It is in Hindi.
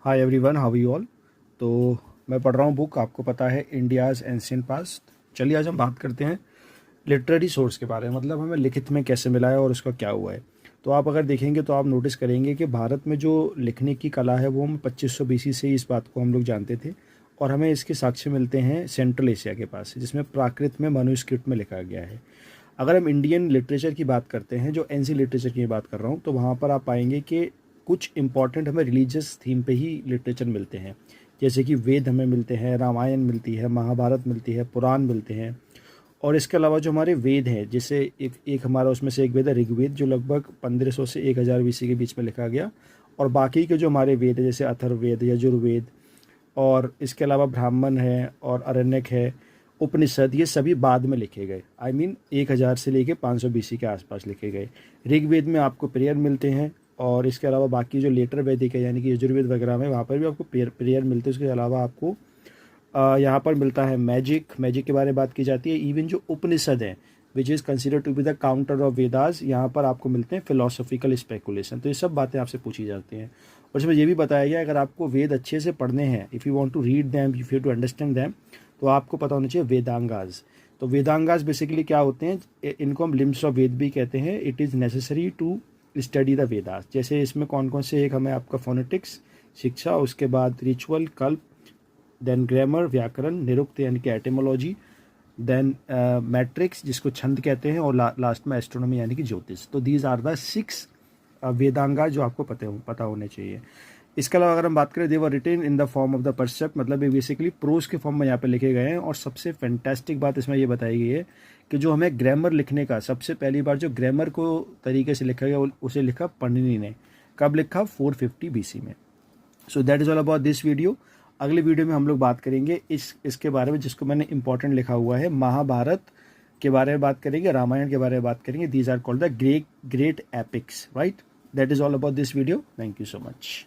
Hi everyone, how you all. तो मैं पढ़ रहा हूँ बुक, आपको पता है, इंडियाज़ एंशिएंट पास्ट। चलिए आज हम बात करते हैं लिटरेरी सोर्स के बारे में, मतलब हमें लिखित में कैसे मिला है और उसका क्या हुआ है। तो आप अगर देखेंगे तो आप नोटिस करेंगे कि भारत में जो लिखने की कला है वो हम 2500 BC से इस बात को हम लोग जानते थे, और हमें इसके साक्ष्य मिलते हैं सेंट्रल एशिया के पास, जिसमें प्राकृत में मनुस्क्रिप्ट में लिखा गया है। अगर हम इंडियन लिटरेचर की बात करते हैं, जो एनसी लिटरेचर की बात कर रहा हूँ, तो वहाँ पर आप पाएंगे कि कुछ इंपॉर्टेंट हमें रिलीजियस थीम पे ही लिटरेचर मिलते हैं। जैसे कि वेद हमें मिलते हैं, रामायण मिलती है, महाभारत मिलती है, पुराण मिलते हैं। और इसके अलावा जो हमारे वेद हैं, जैसे एक हमारा उसमें से एक वेद है ऋग्वेद, जो लगभग 1500 से 1000 BC के बीच में लिखा गया। और बाकी के जो हमारे वेद है, जैसे अथर्ववेद, यजुर्वेद, और इसके अलावा ब्राह्मण है और अरण्यक है, उपनिषद, ये सभी बाद में लिखे गए। आई मीन 1000 से लेके 500 BC के आसपास लिखे गए। ऋग्वेद में आपको प्रेयर मिलते हैं, और इसके अलावा बाकी जो लेटर वैदिक है, यानी कि यजुर्वेद वगैरह में, वहाँ पर भी आपको प्रेयर मिलते हैं। उसके अलावा आपको यहाँ पर मिलता है मैजिक के बारे में बात की जाती है। इवन जो उपनिषद हैं, which is consider to be the counter of Vedas, यहाँ पर आपको मिलते हैं फिलोसॉफिकल स्पेकुलेशन। तो ये सब बातें आपसे पूछी जाती हैं। और इसमें ये भी बताया गया, अगर आपको वेद अच्छे से पढ़ने हैं, if you want to read them, if you to understand them, तो आपको पता होना चाहिए वेदांगाज। तो वेदांगाज बेसिकली क्या होते हैं, इनको हम लिम्स ऑफ वेद भी कहते हैं। It is necessary to study the Vedas. जैसे इसमें कौन कौन से, एक हमें आपका फोनेटिक्स, शिक्षा, उसके बाद रिचुअल, कल्प, देन ग्रामर, व्याकरण, निरुक्त यानी कि एटिमोलॉजी, देन मैट्रिक्स जिसको छंद कहते हैं, और लास्ट में एस्ट्रोनॉमी यानी कि ज्योतिष। तो दीज आर द 6 वेदांगा जो आपको पता होने चाहिए। इसके अलावा अगर हम बात करें, they were written in the form of the precept, मतलब ये बेसिकली प्रोज के फॉर्म में यहाँ पे लिखे गए हैं। और सबसे फैंटास्टिक बात इसमें ये बताई गई है कि जो हमें ग्रामर लिखने का, सबसे पहली बार जो ग्रामर को तरीके से लिखा गया उसे लिखा पाणिनि ने। कब लिखा? 450 BC में। So that is all about this video. अगले वीडियो में हम लोग बात करेंगे इसके बारे में, जिसको मैंने इंपॉर्टेंट लिखा हुआ है, महाभारत के बारे में बात करेंगे, रामायण के बारे में बात करेंगे। These are called the great epics, right? That is all about this video. Thank you so much.